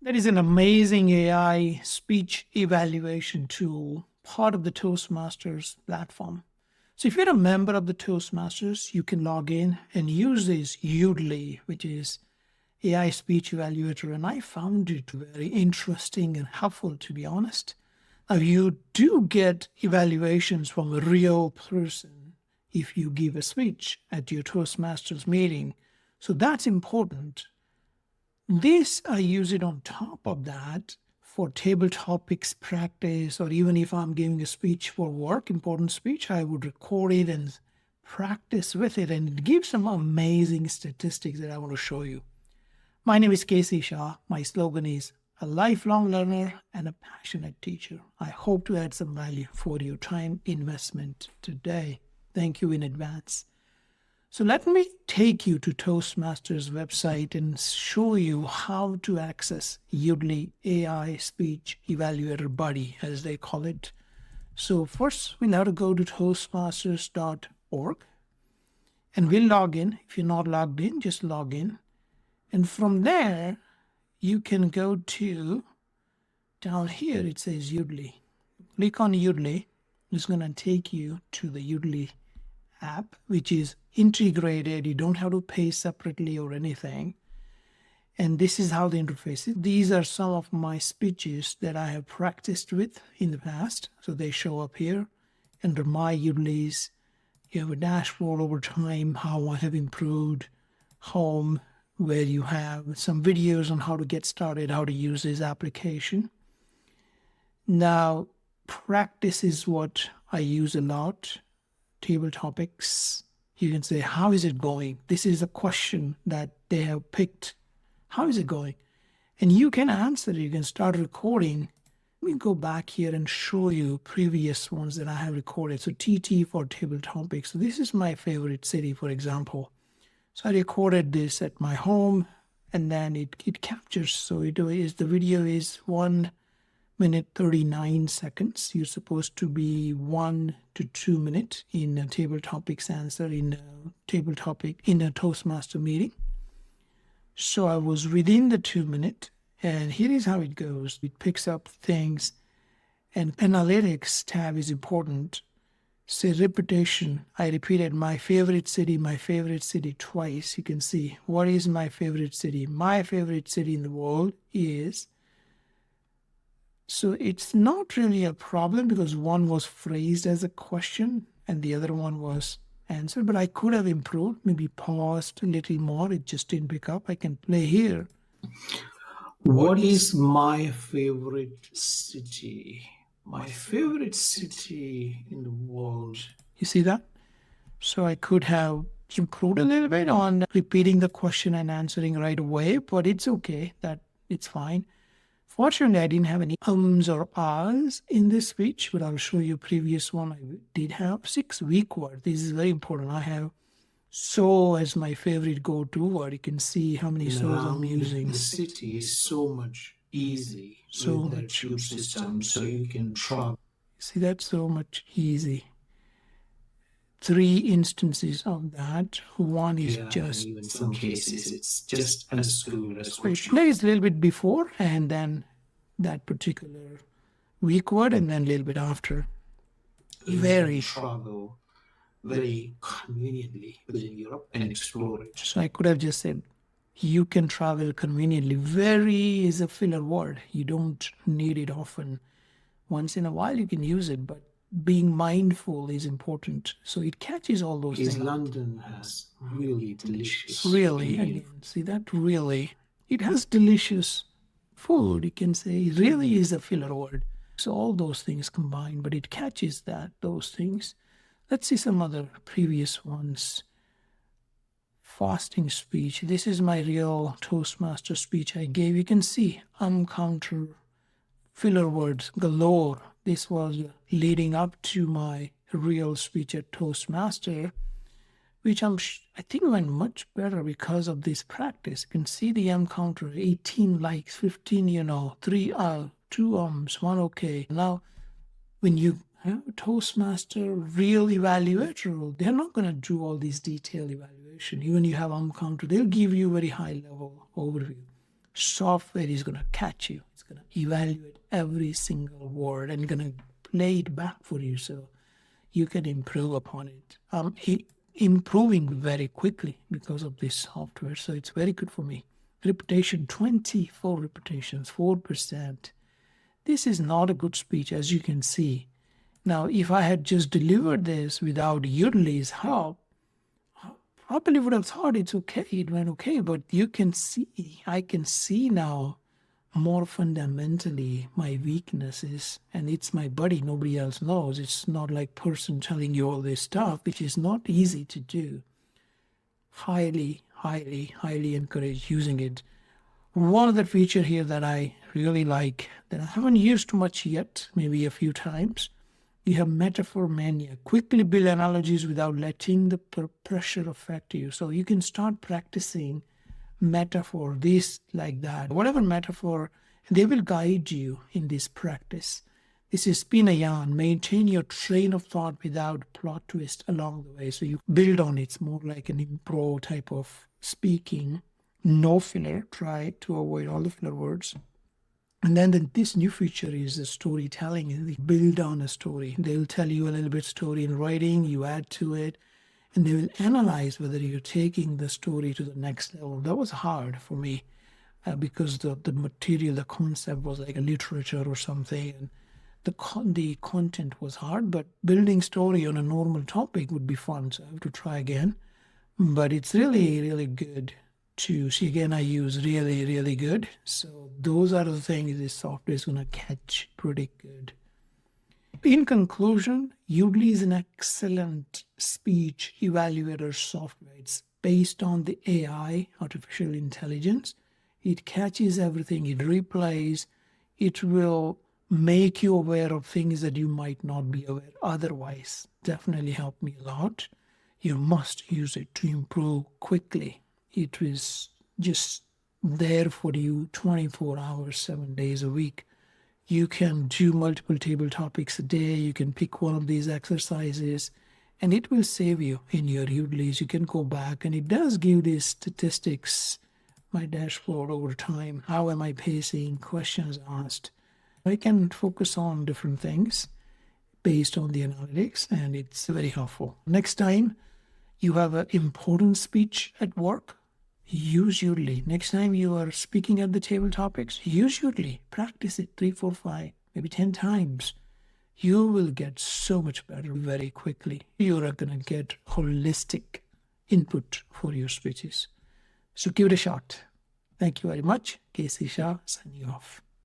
That is an amazing AI speech evaluation tool, part of the Toastmasters platform. So if you're a member of the Toastmasters, you can log in and use this Yoodli, which is AI speech evaluator. And I found it very interesting and helpful, to be honest. Now, you do get evaluations from a real person if you give a speech at your Toastmasters meeting. So that's important. This, I use it on top of that for table topics practice, or even if I'm giving a speech for work, important speech, I would record it and practice with it. And it gives some amazing statistics that I want to show you. My name is Casey Shah. My slogan is a lifelong learner and a passionate teacher. I hope to add some value for your time investment today. Thank you in advance. So let me take you to Toastmasters website and show you how to access Yoodli AI Speech Evaluator Buddy, as they call it. So first, we now to go to toastmasters.org and we'll log in. If you're not logged in, just log in. And from there, you can go to down here, it says Yoodli. Click on Yoodli. It's going to take you to the Yoodli app, which is integrated. You don't have to pay separately or anything. And this is how the interface is. These are some of my speeches that I have practiced with in the past. So they show up here under my Yoodlis. You have a dashboard over time, how I have improved, home, where you have some videos on how to get started, how to use this application. Now, practice is what I use a lot. Table topics. You can say, how is it going? This is a question that they have picked. How is it going? And you can answer it. You can start recording. Let me go back here and show you previous ones that I have recorded. So TT for table topics. So this is my favorite city, for example. So I recorded this at my home, and then it captures. So it is, the video is 1 minute 39 seconds. You're supposed to be 1 to 2 minutes in a table topics answer in a table topic in a Toastmaster meeting. So I was within the 2 minute, and here is how it goes. It picks up things, and analytics tab is important. Say repetition. I repeated my favorite city twice. You can see what is my favorite city. My favorite city in the world is. So it's not really a problem because one was phrased as a question and the other one was answered, but I could have improved, maybe paused a little more. It just didn't pick up. I can play here. What is my favorite city? My favorite city in the world. You see that? So I could have improved a little bit on repeating the question and answering right away, but it's okay. That it's fine. Fortunately, I didn't have any ums or ahs in this speech, but I'll show you previous one. I did have 6 weak words. This is very important. I have so as my favorite go-to word. You can see how many so's I'm using. The city is so much easy with that tube system, so you can travel. See, that's so much easy. 3 instances of that. One is just. Even in some cases, it's just as good as So it plays a little bit before and then that particular weak word and then a little bit after. Very travel very conveniently within Europe and explore it. So I could have just said, you can travel conveniently. Very is a filler word. You don't need it often. Once in a while you can use it, but being mindful is important. So it catches all those things. London has really delicious. Really, again, see that? Really. It has delicious food. You can say really is a filler word. So all those things combined, but it catches those things. Let's see some other previous ones. Fasting speech. This is my real Toastmaster speech I gave. You can see counter filler words galore. This was leading up to my real speech at Toastmaster, which I think went much better because of this practice. You can see the counter, 18 likes, 15, 3 2 ums, 1 okay. Now, when you have a Toastmaster real evaluator, they're not going to do all these detailed evaluation. Even you have counter, they'll give you very high level overview. software is going to catch you. It's going to evaluate every single word and going to play it back for you so you can improve upon it. Improving very quickly because of this software. So it's very good for me. Repetition, 24 repetitions, 4%. This is not a good speech, as you can see. Now, if I had just delivered this without Yoodli's help, I probably would have thought it's okay, it went okay, but you can see, I can see now more fundamentally my weaknesses, and it's my buddy, nobody else knows. It's not like person telling you all this stuff, which is not easy to do. Highly encourage using it. One other feature here that I really like, that I haven't used much yet, maybe a few times, you have metaphor mania. Quickly build analogies without letting the pressure affect you. So you can start practicing metaphor, this, like that. Whatever metaphor, they will guide you in this practice. This is spin a yarn. Maintain your train of thought without plot twist along the way. So you build on it. It's more like an improv type of speaking. No filler. Try to avoid all the filler words. And then this new feature is the storytelling. They build on a story. They'll tell you a little bit story in writing. You add to it. And they will analyze whether you're taking the story to the next level. That was hard for me because the material, the concept was like a literature or something. And the content was hard, but building story on a normal topic would be fun. So I have to try again. But it's really good to see. Again, I use really good. So those are the things this software is going to catch pretty good. In conclusion, Yoodli is an excellent speech evaluator software. It's based on the AI, artificial intelligence. It catches everything, it replays, it will make you aware of things that you might not be aware otherwise. Definitely helped me a lot. You must use it to improve quickly. It is just there for you 24 hours, 7 days a week. You can do multiple table topics a day. You can pick one of these exercises and it will save you in your Yoodlis. You can go back and it does give these statistics, my dashboard over time. How am I pacing? Questions asked. I can focus on different things based on the analytics and it's very helpful. Next time you have an important speech at work, use Yoodli. Next time you are speaking at the table topics, use Yoodli. Practice it 3, 4, 5, maybe 10 times. You will get so much better very quickly. You are going to get holistic input for your speeches. So give it a shot. Thank you very much. KC Shah signing off.